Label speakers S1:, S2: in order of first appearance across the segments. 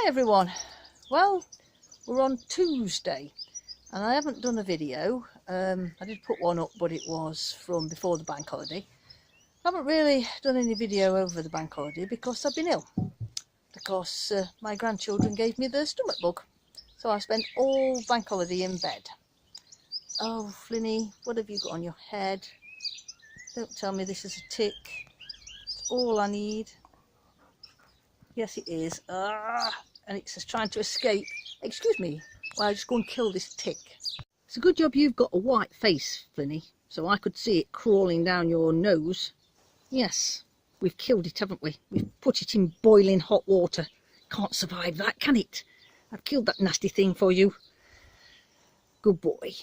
S1: Hi everyone. Well, we're on Tuesday and I haven't done a video. I did put one up, but it was from before the bank holiday. I haven't really done any video over the bank holiday because I've been ill, because my grandchildren gave me the stomach bug, so I spent all bank holiday in bed. Oh Flinny, what have you got on your head? Don't tell me this is a tick. It's all I need. Yes, it is. And it's just trying to escape. Excuse me, while I just go and kill this tick. It's a good job you've got a white face, Flinny, so I could see it crawling down your nose. Yes, we've killed it, haven't we? We've put it in boiling hot water. Can't survive that, can it? I've killed that nasty thing for you. Good boy.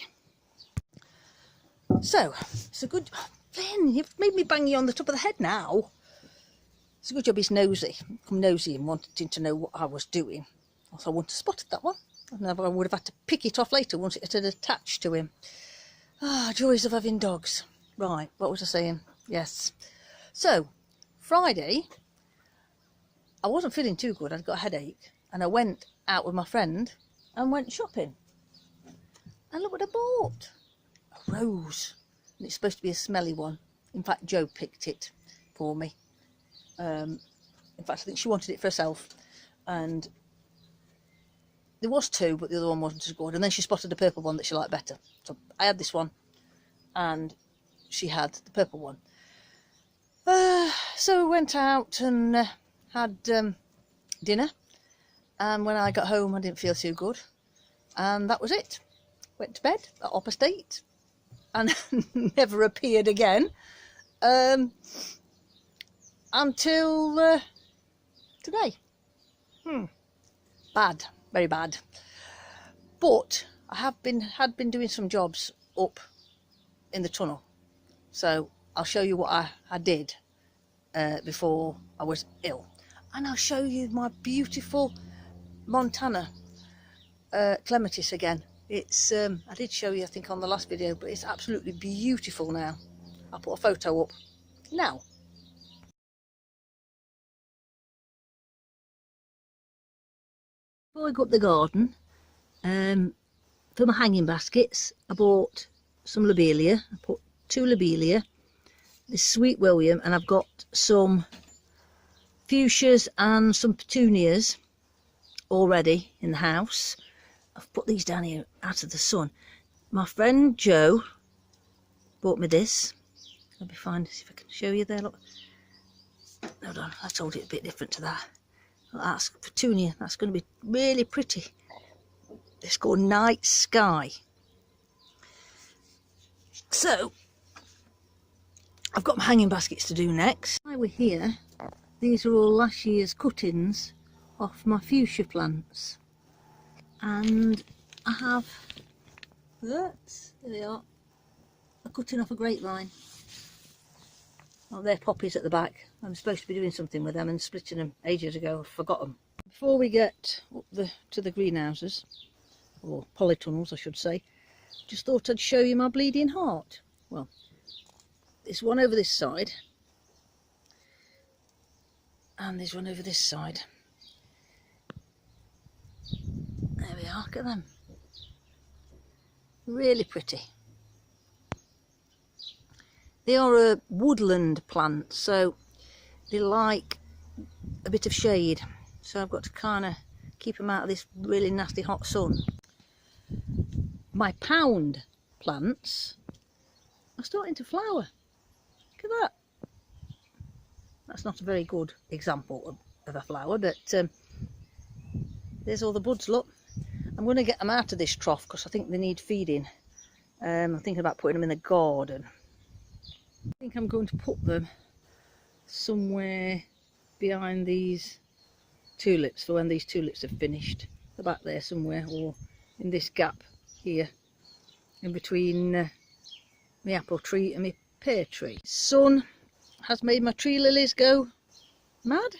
S1: So, it's a good... Flynn, you've made me bang you on the top of the head now. It's a good job he's nosy. I'm nosy and wanting to know what I was doing. Also, I wouldn't have spotted that one. I would have had to pick it off later once it had attached to him. Ah, joys of having dogs. Right, what was I saying? Yes. So, Friday, I wasn't feeling too good. I'd got a headache. And I went out with my friend and went shopping. And look what I bought. A rose. And it's supposed to be a smelly one. In fact, Jo picked it for me. In fact, I think she wanted it for herself, and there was two, but the other one wasn't as good, and then she spotted a purple one that she liked better, so I had this one and she had the purple one. So we went out and had dinner, and when I got home I didn't feel too good, and that was it. Went to bed at 8:30 and never appeared again until today. Bad, very bad. But I had been doing some jobs up in the tunnel, so I'll show you what I did before I was ill, and I'll show you my beautiful Montana clematis again. It's I did show you, I think, on the last video, but it's absolutely beautiful now. I'll put a photo up now. Before I got up the garden, for my hanging baskets, I bought some lobelia. I put 2 lobelia, this Sweet William, and I've got some fuchsias and some petunias already in the house. I've put these down here out of the sun. My friend Jo bought me this. Let me find, see if I can show you there. Look, hold on, I told it a bit different to that. That's petunia. That's going to be really pretty. It's called Night Sky. So I've got my hanging baskets to do next. While we're here, these are all last year's cuttings off my fuchsia plants, and I have here they are, a cutting off a grapevine. Oh, they're poppies at the back. I'm supposed to be doing something with them and splitting them ages ago. I forgot them. Before we get up to the greenhouses, or polytunnels I should say, just thought I'd show you my bleeding heart. Well, there's one over this side, and there's one over this side. There we are, look at them. Really pretty. They are a woodland plant, so they like a bit of shade, so I've got to kind of keep them out of this really nasty hot sun. My pound plants are starting to flower. Look at that. That's not a very good example of a flower, but there's all the buds, look. I'm going to get them out of this trough because I think they need feeding. I'm thinking about putting them in the garden. I think I'm going to put them somewhere behind these tulips for when these tulips have finished. The back there somewhere, or in this gap here, in between my apple tree and my pear tree. Sun has made my tree lilies go mad.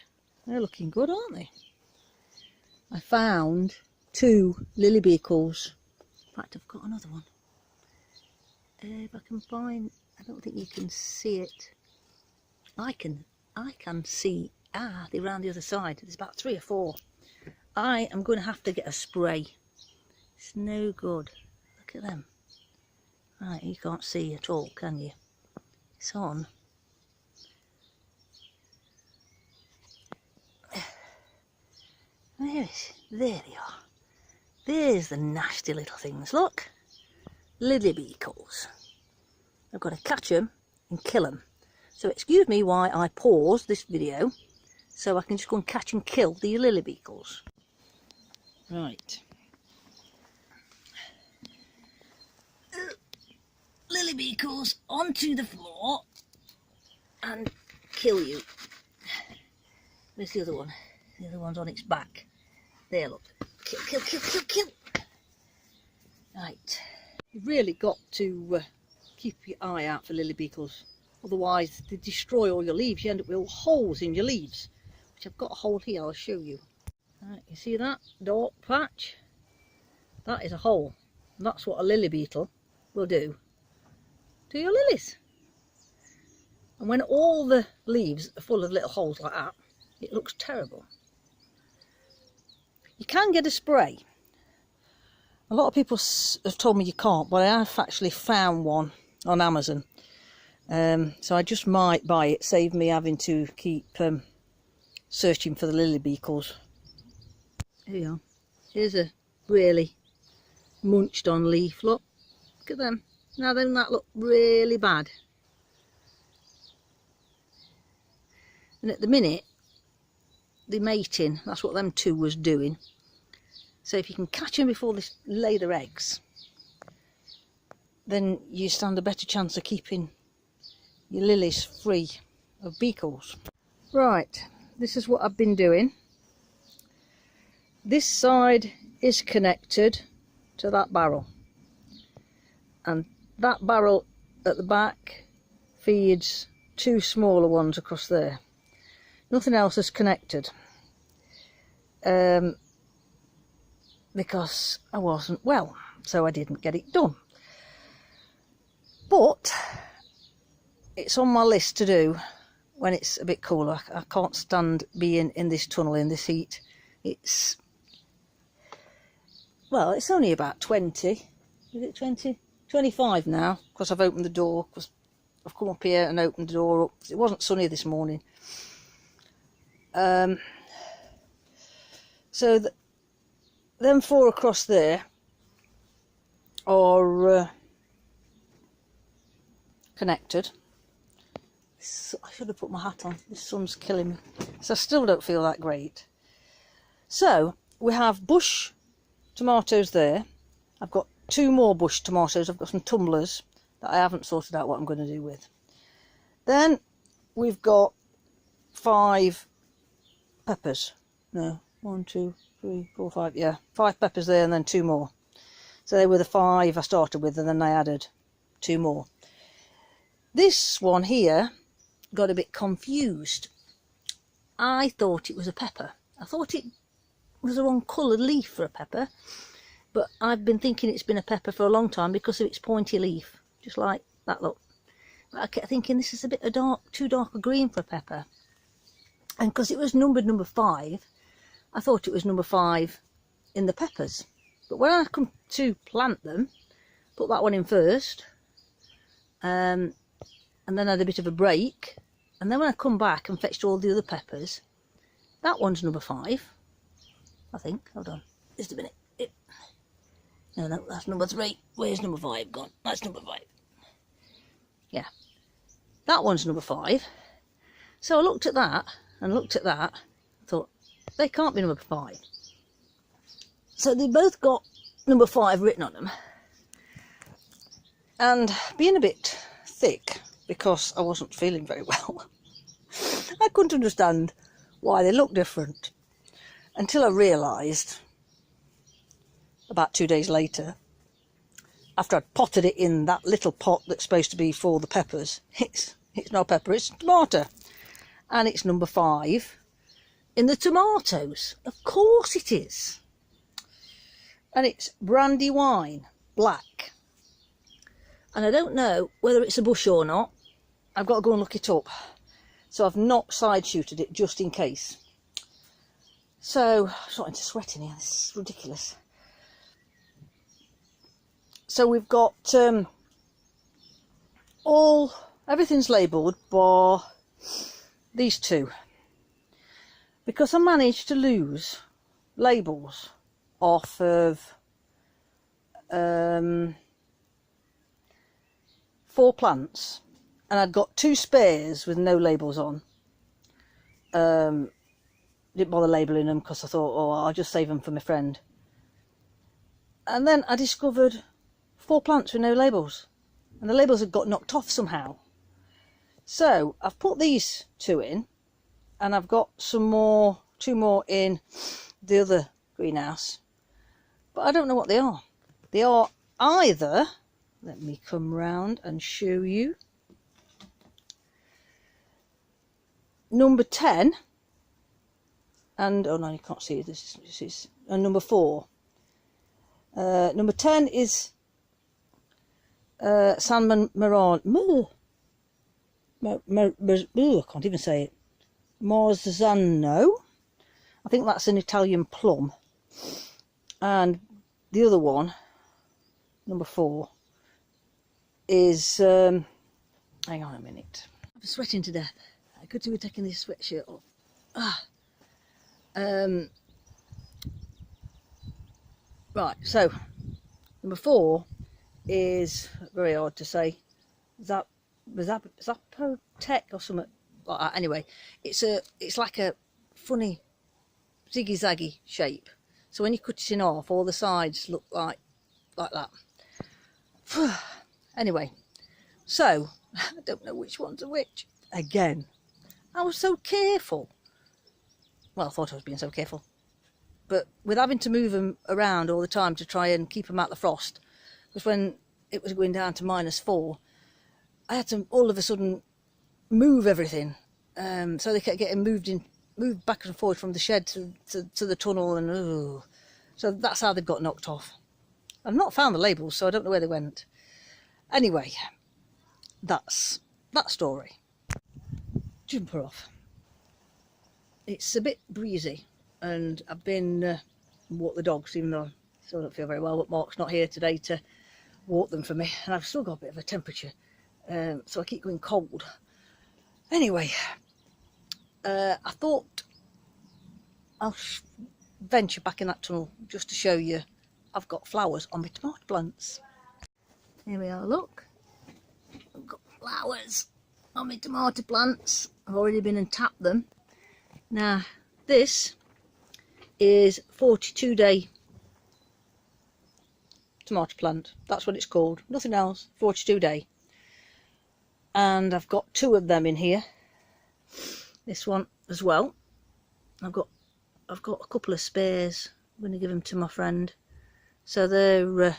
S1: They're looking good, aren't they? I found 2 lily beetles. In fact, I've got another one. If I can find, I don't think you can see it. I can see. They're around the other side. There's about 3 or 4. I am going to have to get a spray. It's no good. Look at them. Right, you can't see at all, can you? It's on. There they are. There's the nasty little things. Look, lily beetles. I've got to catch them and kill them. So excuse me why I pause this video, so I can just go and catch and kill these lily beetles. Right. Lily beetles onto the floor and kill you. Where's the other one? The other one's on its back. There, look. Kill, kill, kill, kill, kill. Right. You've really got to keep your eye out for lily beetles. Otherwise, they destroy all your leaves. You end up with all holes in your leaves. Which I've got a hole here, I'll show you. Right, you see that dark patch? That is a hole. And that's what a lily beetle will do to your lilies. And when all the leaves are full of little holes like that, it looks terrible. You can get a spray. A lot of people have told me you can't, but I have actually found one on Amazon. So I just might buy it, save me having to keep searching for the lily beetles. Here you are. Here's a really munched on leaf. Look at them. Now doesn't that look really bad? And at the minute they're mating. That's what them two was doing. So if you can catch them before they lay their eggs, then you stand a better chance of keeping your lilies free of beetles. Right, this is what I've been doing. This side is connected to that barrel, and that barrel at the back feeds two smaller ones across there. Nothing else is connected because I wasn't well, so I didn't get it done. But it's on my list to do when it's a bit cooler. I can't stand being in this tunnel in this heat. It's, well, it's only about 20. Is it 20? 25 now, because I've opened the door, because I've come up here and opened the door up. It wasn't sunny this morning. So them four across there are connected. I should have put my hat on. This sun's killing me. So I still don't feel that great. So we have bush tomatoes there. I've got two more bush tomatoes. I've got some tumblers that I haven't sorted out what I'm going to do with. Then we've got 5 peppers. No, 1, 2, 3, 4, 5. Yeah, 5 peppers there, and then 2 more. So they were the 5 I started with, and then I added 2 more. This one here got a bit confused. I thought it was a pepper. I thought it was the wrong coloured leaf for a pepper, but I've been thinking it's been a pepper for a long time because of its pointy leaf, just like that, look. But I kept thinking this is a bit of too dark a green for a pepper, and because it was numbered number 5, I thought it was number 5 in the peppers. But when I come to plant them, put that one in first, and then had a bit of a break, and then when I come back and fetched all the other peppers, that one's number 5, I think. Hold on, just a minute. No, that's number 3. Where's number 5 gone? That's number 5. Yeah, that one's number 5. So I looked at that and looked at that, thought they can't be number 5. So they both got number 5 written on them, and being a bit thick because I wasn't feeling very well, I couldn't understand why they looked different until I realised about 2 days later, after I'd potted it in that little pot that's supposed to be for the peppers. It's not pepper, it's tomato, and it's number 5 in the tomatoes. Of course it is. And it's brandy wine, black. And I don't know whether it's a bush or not. I've got to go and look it up. So I've not side shooted it just in case. So I'm starting to sweat in here. This is ridiculous. So we've got everything's labelled bar these two, because I managed to lose labels off of 4 plants, and I'd got 2 spares with no labels on. Didn't bother labelling them because I thought, oh, I'll just save them for my friend. And then I discovered 4 plants with no labels, and the labels had got knocked off somehow. So I've put these 2 in, and I've got 2 more in the other greenhouse, but I don't know what they are. They are either, let me come round and show you, number 10, and oh no, you can't see it. This is number 4. Number 10 is San Marano. I can't even say it. Marzano. I think that's an Italian plum. And the other one, number 4, is hang on a minute. I'm sweating to death. I could do with taking this sweatshirt off. Right, so number 4 is very hard to say. Zapotec or something like that. Anyway, it's like a funny ziggy-zaggy shape. So when you cut it in half, all the sides look like that. Anyway, so I don't know which one's which. Again, I was so careful. Well, I thought I was being so careful, but with having to move them around all the time to try and keep them out the frost, because when it was going down to -4, I had to all of a sudden move everything, so they kept getting moved back and forth from the shed to the tunnel, and so that's how they got knocked off. I've not found the labels, so I don't know where they went. Anyway, that's that story. Jumper off. It's a bit breezy, and I've been walk the dogs, even though I still don't feel very well, but Mark's not here today to walk them for me, and I've still got a bit of a temperature, so I keep going cold. Anyway, I thought I'll venture back in that tunnel just to show you I've got flowers on my tomato plants. Here we are, look, I've got flowers on my tomato plants. I've already been and tapped them. Now this is 42-day tomato plant, that's what it's called, nothing else, 42-day. And I've got 2 of them in here, this one as well. I've got a couple of spares. I'm going to give them to my friend, so they've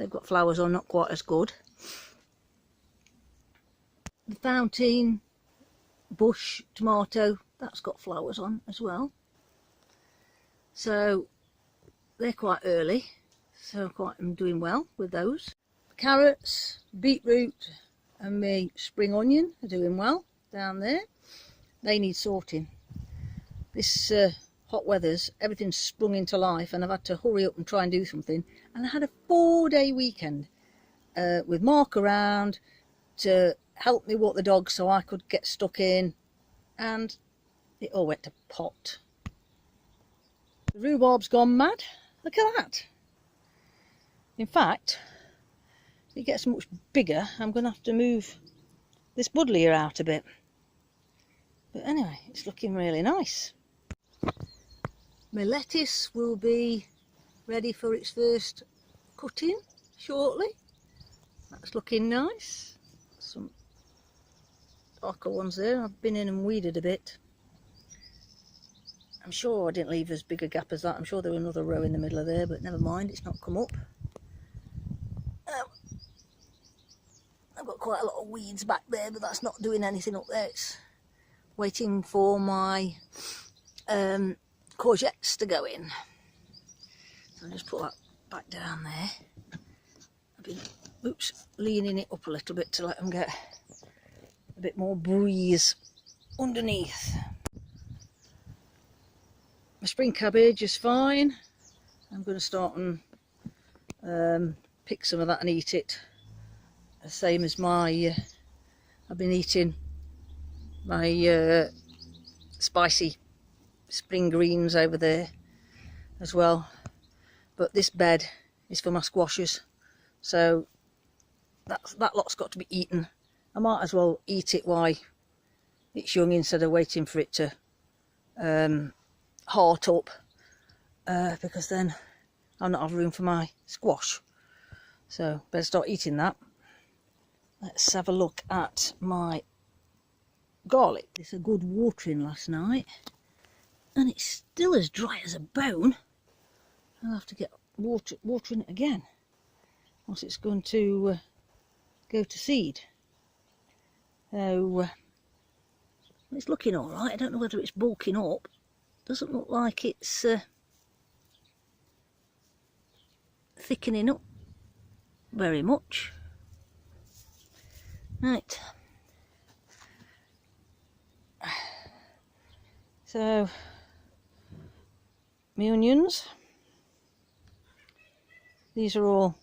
S1: got flowers on, not quite as good. The fountain bush tomato, that's got flowers on as well, so they're quite early, so I'm doing well with those. Carrots, beetroot and my spring onion are doing well down there. They need sorting. This hot weather's, everything's sprung into life, and I've had to hurry up and try and do something, and I had a 4-day weekend with Mark around to help me walk the dog so I could get stuck in, and it all went to pot. The rhubarb's gone mad. Look at that. In fact, if it gets much bigger, I'm going to have to move this buddleia out a bit. But anyway, it's looking really nice. My lettuce will be ready for its first cutting shortly. That's looking nice. Some darker ones there. I've been in and weeded a bit. I'm sure I didn't leave as big a gap as that. I'm sure there was another row in the middle of there, but never mind, it's not come up. I've got quite a lot of weeds back there, but that's not doing anything up there. It's waiting for my courgettes to go in. So I'll just put that back down there. I've been leaning it up a little bit to let them get a bit more breeze underneath. My spring cabbage is fine. I'm going to start and pick some of that and eat it. The same as my, I've been eating my spicy spring greens over there as well. But this bed is for my squashes, so that lot's got to be eaten. I might as well eat it while it's young instead of waiting for it to heart up, because then I'll not have room for my squash. So better start eating that. Let's have a look at my garlic. It's a good watering last night and it's still as dry as a bone. I'll have to get watering it again, once it's going to go to seed. So it's looking all right. I don't know whether it's bulking up. Doesn't look like it's thickening up very much. Right. So my onions. These are all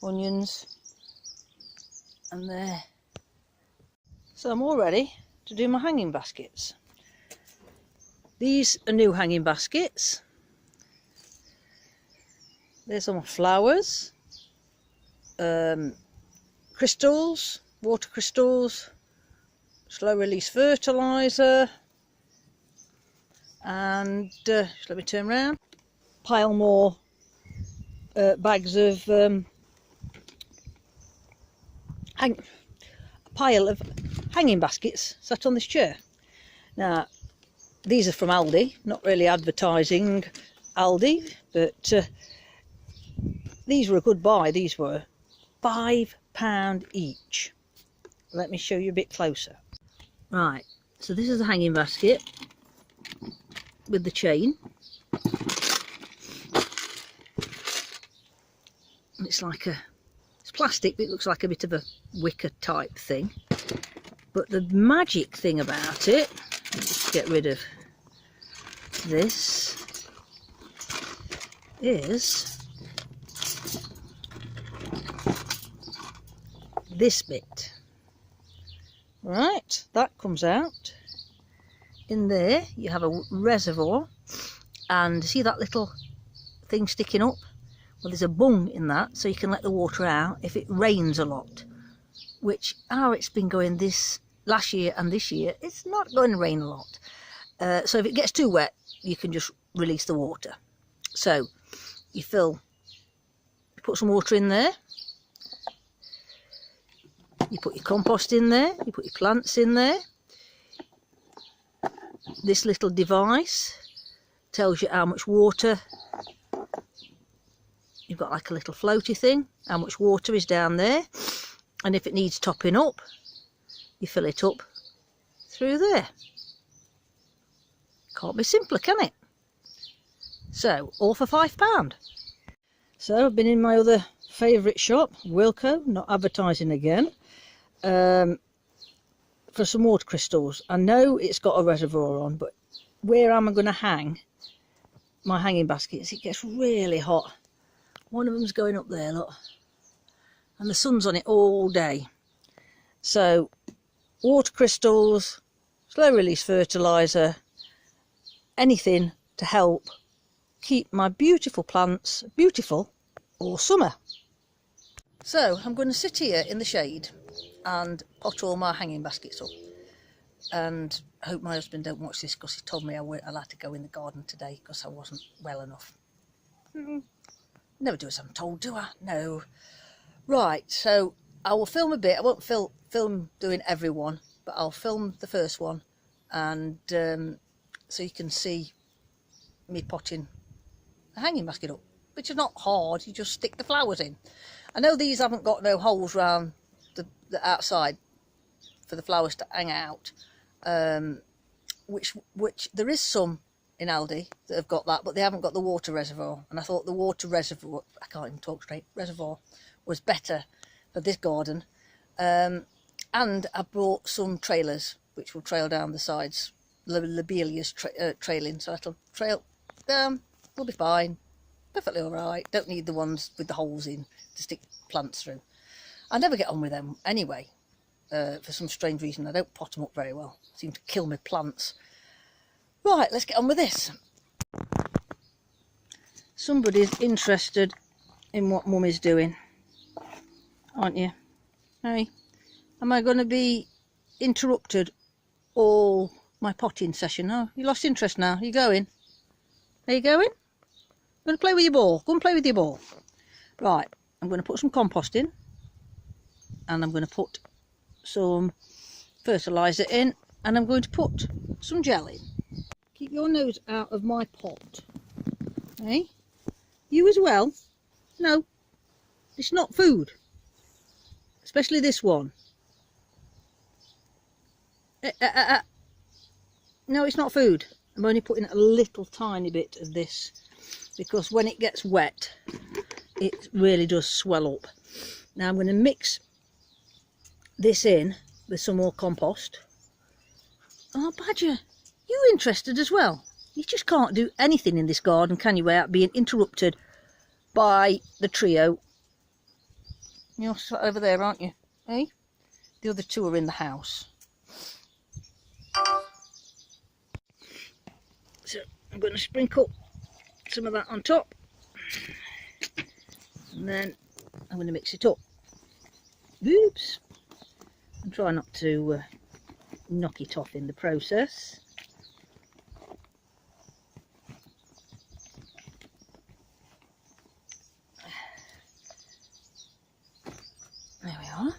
S1: onions, and there. So I'm all ready to do my hanging baskets. These are new hanging baskets. There's some flowers, crystals, water crystals, slow release fertiliser, and just let me turn around. Pile more bags of a pile of hanging baskets sat on this chair. Now these are from Aldi, not really advertising Aldi, but these were a good buy. These were £5 each. Let me show you a bit closer. Right, so this is a hanging basket with the chain. It's plastic, but it looks like a bit of a wicker type thing. But the magic thing about it, let's just get rid of this, is this bit. Right, that comes out. In there you have a reservoir, and see that little thing sticking up? Well, there's a bung in that, so you can let the water out if it rains a lot, which how it's been going this last year and this year, it's not going to rain a lot. So if it gets too wet, you can just release the water. So you put some water in there, you put your compost in there, you put your plants in there. This little device tells you how much water. You've got like a little floaty thing, how much water is down there, and if it needs topping up, you fill it up through there. Can't be simpler, can it? So, all for £5. So, I've been in my other favourite shop, Wilko, not advertising again, for some water crystals. I know it's got a reservoir on, but where am I going to hang my hanging baskets? It gets really hot. One of them's going up there, look, and the sun's on it all day. So water crystals, slow release fertiliser, anything to help keep my beautiful plants beautiful all summer. So I'm going to sit here in the shade and pot all my hanging baskets up, and I hope my husband don't watch this, because he told me I'll have to go in the garden today because I wasn't well enough. Never do as I'm told, do I? No. Right, so I will film a bit. I won't film doing every one, but I'll film the first one, and so you can see me potting a hanging basket up, which is not hard. You just stick the flowers in. I know these haven't got no holes round the outside for the flowers to hang out, which there is some in Aldi that have got that, but they haven't got the water reservoir, and I thought the water reservoir, I can't even talk straight, reservoir was better for this garden. And I brought some trailers which will trail down the sides lobelia's trailing, so that'll trail down. We'll be fine, perfectly all right. Don't need the ones with the holes in to stick plants through. I never get on with them anyway. For some strange reason, I don't pot them up very well. Seem to kill my plants. Right, let's get on with this. Somebody's interested in what Mum is doing, aren't you? Hey, am I going to be interrupted all my potting session? Oh, you lost interest now. Are you going? Are you going? Going to play with your ball? Go and play with your ball. Right, I'm going to put some compost in, and I'm going to put some fertiliser in, and I'm going to put some gel in. Keep your nose out of my pot. Hey? You as well? No, it's not food. Especially this one. No, it's not food. I'm only putting a little tiny bit of this, because when it gets wet, it really does swell up. Now I'm going to mix this in with some more compost. Oh, Badger, you interested as well? You just can't do anything in this garden, can you, without being interrupted by the trio? You're sat over there, aren't you? Eh? The other two are in the house. So I'm going to sprinkle some of that on top, and then I'm going to mix it up. Oops. And try not to knock it off in the process. There we are.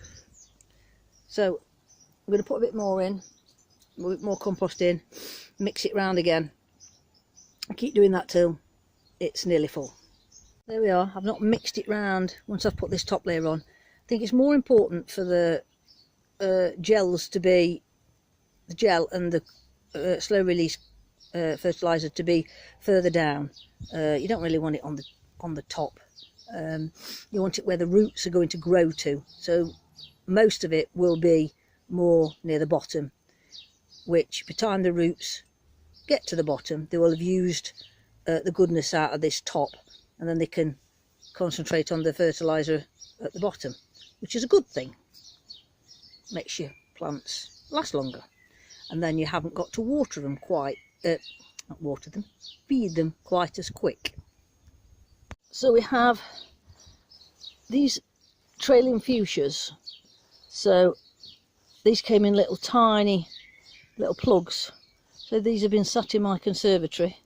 S1: So I'm going to put a bit more in, a bit more compost in, mix it round again. I keep doing that till it's nearly full. There we are. I've not mixed it round once I've put this top layer on. I think it's more important for the gels to be, the gel and the slow release fertiliser to be further down. You don't really want it on the top. You want it where the roots are going to grow to. So most of it will be more near the bottom, which by the time the roots get to the bottom, they will have used the goodness out of this top, and then they can concentrate on the fertiliser at the bottom, which is a good thing. Makes your plants last longer, and then you haven't got to water them quite, not water them, feed them quite as quick. So we have these trailing fuchsias. So these came in little tiny little plugs. So these have been sat in my conservatory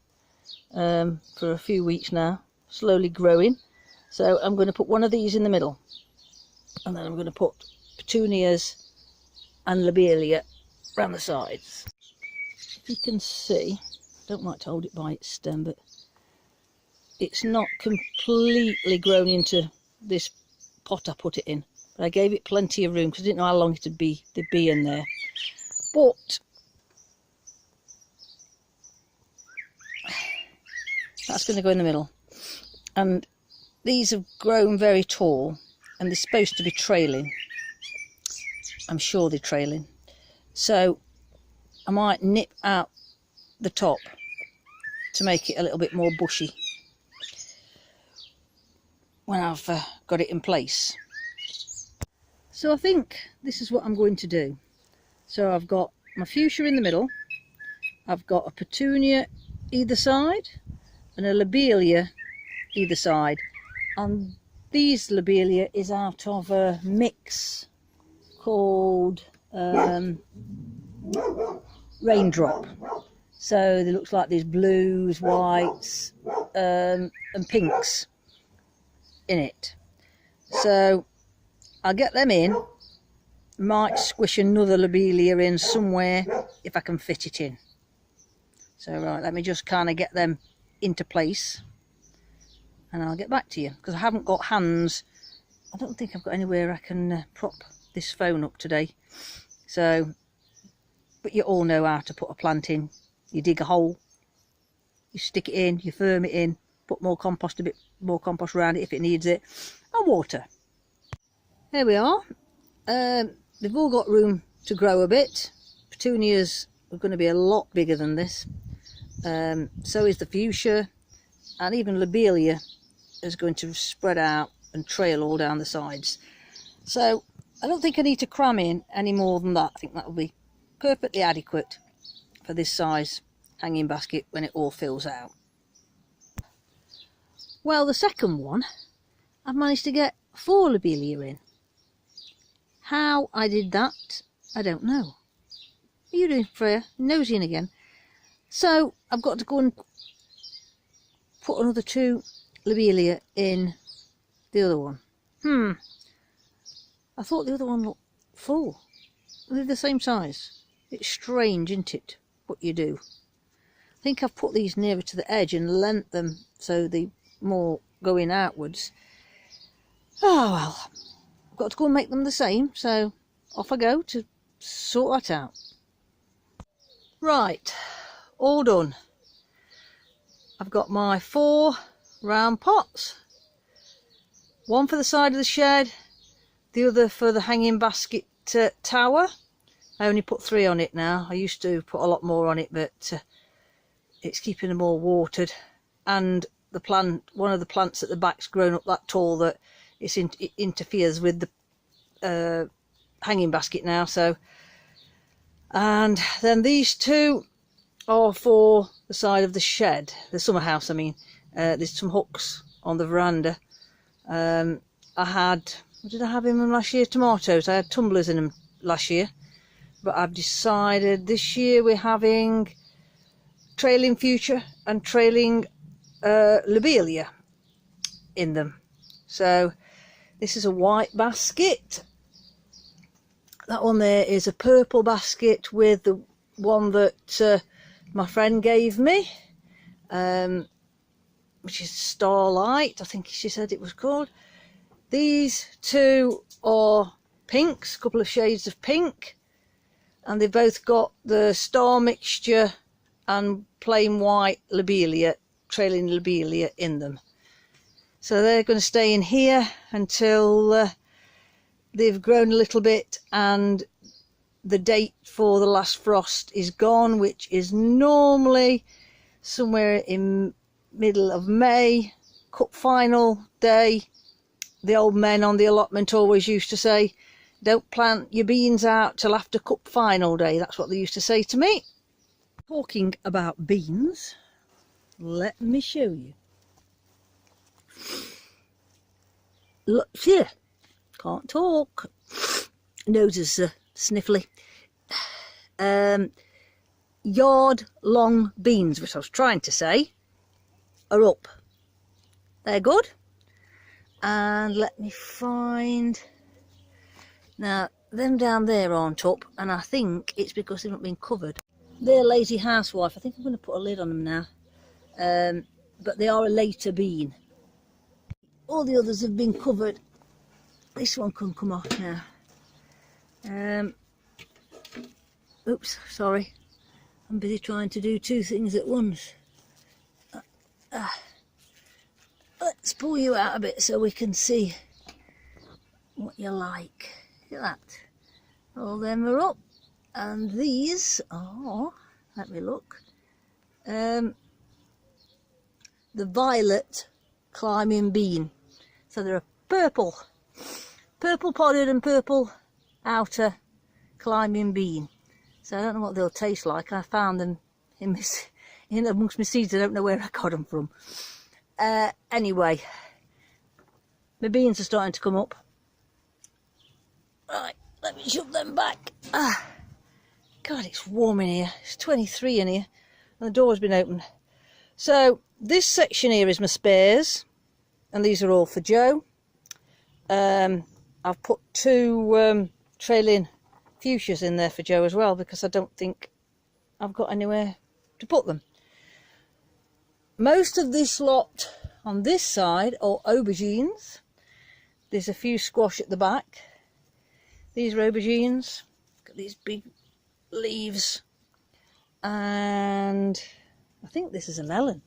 S1: for a few weeks now, slowly growing. So I'm going to put one of these in the middle, and then I'm going to put petunias and lobelia around the sides. If you can see, I don't like to hold it by its stem, but it's not completely grown into this pot I put it in. But I gave it plenty of room because I didn't know how long it'd be in there. But that's going to go in the middle. And these have grown very tall, and they're supposed to be trailing. I'm sure they're trailing. So I might nip out the top to make it a little bit more bushy when I've got it in place. So I think this is what I'm going to do. So I've got my fuchsia in the middle, I've got a petunia either side, and a lobelia either side. And these lobelia is out of a mix called Raindrop. So they look like there's blues, whites and pinks in it. So I'll get them in, might squish another lobelia in somewhere if I can fit it in. So right, let me just kind of get them into place, and I'll get back to you, because I haven't got hands. I don't think I've got anywhere I can prop this phone up today. So, but you all know how to put a plant in. You dig a hole, you stick it in, you firm it in, put more compost, a bit more compost around it if it needs it, and water. There we are. They've all got room to grow a bit. Petunias are going to be a lot bigger than this. So is the fuchsia, and even lobelia is going to spread out and trail all down the sides. So I don't think I need to cram in any more than that. I think that will be perfectly adequate for this size hanging basket when it all fills out. Well, the second one, I've managed to get 4 lobelia in. How I did that, I don't know. What are you doing, Freya? Nosing again. So I've got to go and put another 2 lobelia in the other one. I thought the other one looked full. They're the same size. It's strange, isn't it, what you do? I think I've put these nearer to the edge and lent them so they're more going outwards. Oh well, I've got to go and make them the same, so off I go to sort that out. Right, all done. I've got my 4 round pots. One for the side of the shed, the other for the hanging basket tower. I only put 3 on it now. I used to put a lot more on it, but it's keeping them all watered. And the plant, one of the plants at the back's grown up that tall that it interferes with the hanging basket now. So, and then these 2 are for the side of the shed, the summer house. I mean, there's some hooks on the veranda. I had, what did I have in them last year? Tomatoes. I had tumblers in them last year, but I've decided this year we're having trailing fuchsia and trailing lobelia in them. So this is a white basket. That one there is a purple basket with the one that my friend gave me, which is Starlight, I think she said it was called. These 2 are pinks, a couple of shades of pink, and they've both got the star mixture and plain white lobelia, trailing lobelia in them. So they're going to stay in here until they've grown a little bit and the date for the last frost is gone, which is normally somewhere in middle of May, cup final day. The old men on the allotment always used to say, don't plant your beans out till after cup final day. That's what they used to say to me. Talking about beans, let me show you. Look here, can't talk. Nose is sniffly. Yard long beans, which I was trying to say, are up. They're good. And let me find, now them down there aren't up, and I think it's because they've not been covered. They're lazy housewife. I think I'm going to put a lid on them now, but they are a later bean. All the others have been covered. This one can come off now. Oops, sorry, I'm busy trying to do 2 things at once. Let's pull you out a bit so we can see what you like. Look at that. All them are up. And these are, let me look, the violet climbing bean. So they're a purple podded and purple outer climbing bean. So I don't know what they'll taste like. I found them in amongst my seeds. I don't know where I got them from. Anyway, my beans are starting to come up. Right, let me shove them back. God, it's warm in here. It's 23 in here, and the door's been opened. So this section here is my spares, and these are all for Joe. I've put 2 trailing fuchsias in there for Joe as well, because I don't think I've got anywhere to put them. Most of this lot on this side are aubergines. There's a few squash at the back. These are aubergines. Got these big leaves. And I think this is a melon.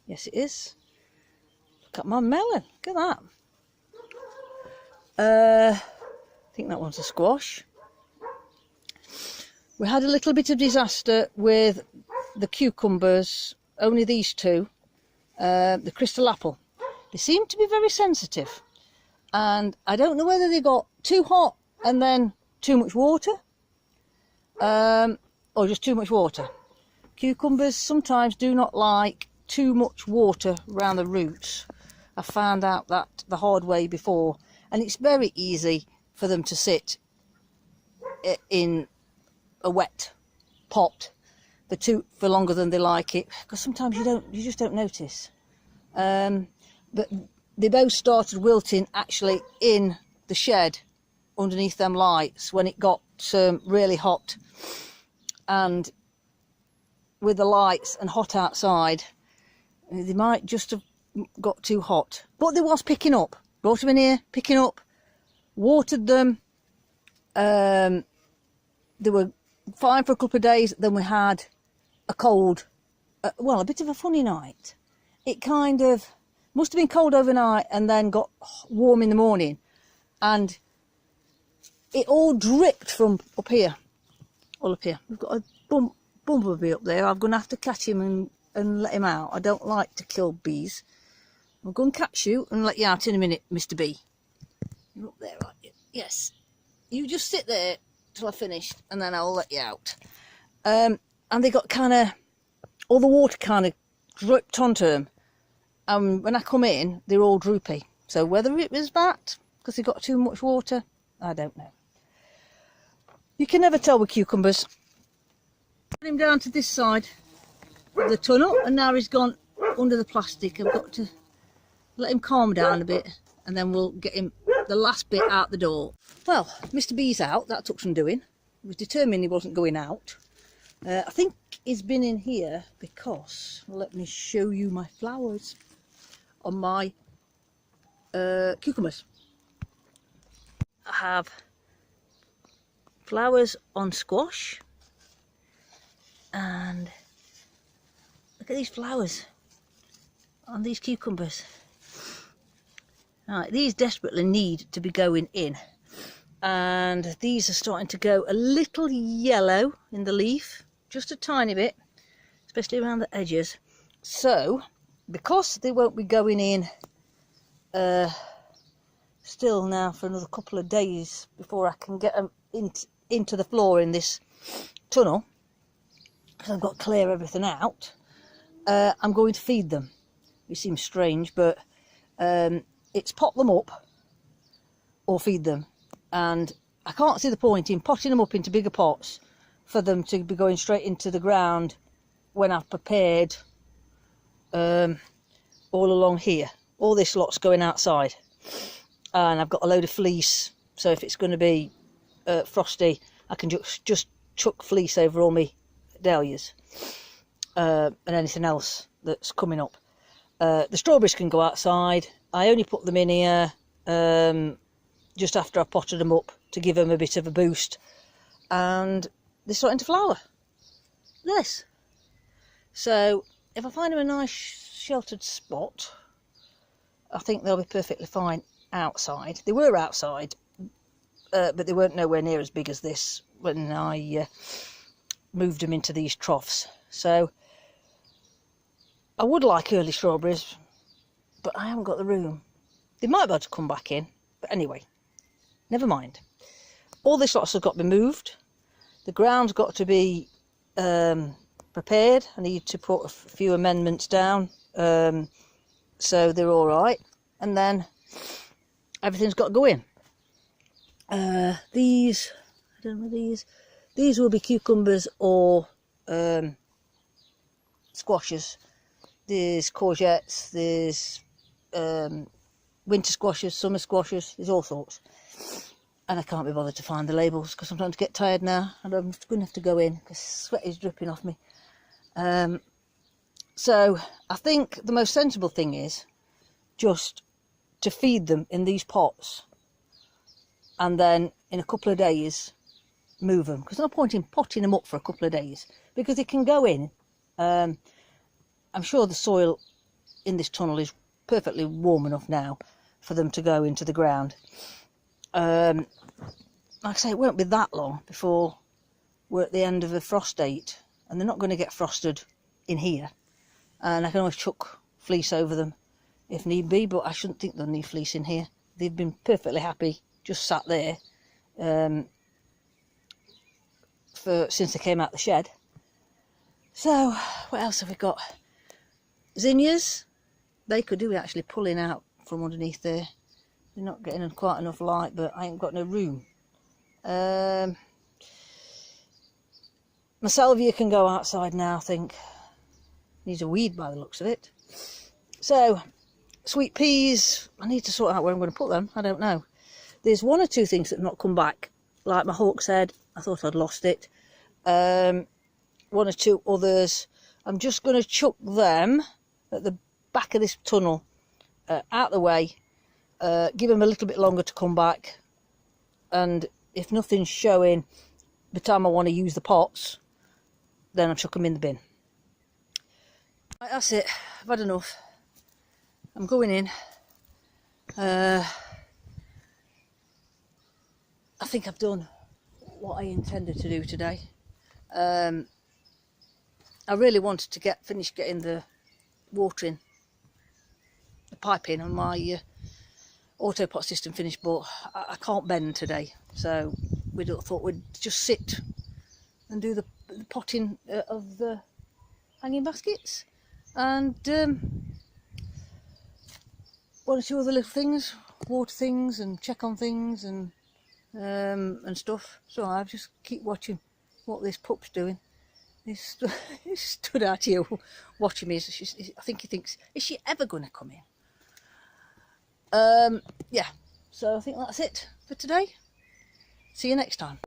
S1: Yes, it is. Look at my melon. Look at that. I think that one's a squash. We had a little bit of disaster with the cucumbers, only these two, the crystal apple. They seem to be very sensitive, and I don't know whether they got too hot and then too much water, or just too much water. Cucumbers sometimes do not like too much water around the roots. I found out that the hard way before, and it's very easy for them to sit in a wet pot for longer than they like it, because sometimes you just don't notice. But they both started wilting actually in the shed underneath them lights when it got really hot, and with the lights and hot outside, they might just have got too hot. But they was picking up. Brought them in here, picking up, watered them. They were fine for a couple of days. Then we had a cold, well, a bit of a funny night. It kind of must have been cold overnight and then got warm in the morning, and it all dripped from up here, all up here. We've got a bumblebee up there. I'm going to have to catch him and let him out. I don't like to kill bees. I'm going to catch you and let you out in a minute, Mr. Bee. You're up there, aren't you? Yes. You just sit there till I've finished, and then I'll let you out. And they got kind of, all the water kind of dripped onto them. When I come in, they're all droopy. So whether it was that, because they got too much water, I don't know. You can never tell with cucumbers. Put him down to this side of the tunnel, and now he's gone under the plastic. I've got to let him calm down a bit, and then we'll get him the last bit out the door. Well, Mr. B's out. That took some doing. He was determined he wasn't going out. I think he's been in here because, let me show you my flowers on my cucumbers. I have flowers on squash, and look at these flowers on these cucumbers. Right, these desperately need to be going in, and these are starting to go a little yellow in the leaf, just a tiny bit, especially around the edges. So because they won't be going in still now for another couple of days before I can get them into the floor in this tunnel, because I've got to clear everything out, I'm going to feed them. It seems strange, but it's pot them up or feed them, and I can't see the point in potting them up into bigger pots for them to be going straight into the ground when I've prepared all along here. All this lot's going outside, and I've got a load of fleece, so if it's going to be frosty, I can just chuck fleece over all my dahlias and anything else that's coming up. The strawberries can go outside. I only put them in here just after I potted them up to give them a bit of a boost, and they're starting to flower. This. So if I find them a nice sheltered spot, I think they'll be perfectly fine outside. They were outside, but they weren't nowhere near as big as this when I moved them into these troughs. So I would like early strawberries, but I haven't got the room. They might be able to come back in, but anyway, never mind. All this lot's got to be moved. The ground's got to be prepared. I need to put a few amendments down so they're all right, and then everything's got to go in. These, I don't know, these will be cucumbers or squashes. There's courgettes, there's winter squashes, summer squashes, there's all sorts. And I can't be bothered to find the labels because I'm starting to get tired now, and I'm going to have to go in because sweat is dripping off me. So I think the most sensible thing is just to feed them in these pots, and then in a couple of days move them, because there's no point in potting them up for a couple of days because they can go in. I'm sure the soil in this tunnel is perfectly warm enough now for them to go into the ground. Like I say, it won't be that long before we're at the end of a frost date, and they're not going to get frosted in here, and I can always chuck fleece over them if need be, but I shouldn't think they'll need fleece in here. They've been perfectly happy just sat there since they came out the shed. So what else have we got? Zinnias, they could do with actually pulling out from underneath there. They're not getting quite enough light, but I ain't got no room. My salvia can go outside now, I think. Needs a weed by the looks of it. So, sweet peas, I need to sort out where I'm going to put them. I don't know. There's one or two things that have not come back. Like my hawk's head, I thought I'd lost it. One or two others. I'm just going to chuck them at the back of this tunnel, out the way. Give them a little bit longer to come back. And if nothing's showing, by the time I want to use the pots, then I'll chuck them in the bin. Right, that's it. I've had enough. I'm going in. I think I've done what I intended to do today. I really wanted to finish getting the watering, the piping on my auto pot system finished, but I can't bend today, so we thought we'd just sit and do the potting of the hanging baskets, and one or two other little things, water things and check on things and stuff. So I just keep watching what this pup's doing. He's stood out here watching me. I think he thinks, is she ever going to come in? Yeah, so I think that's it for today. See you next time.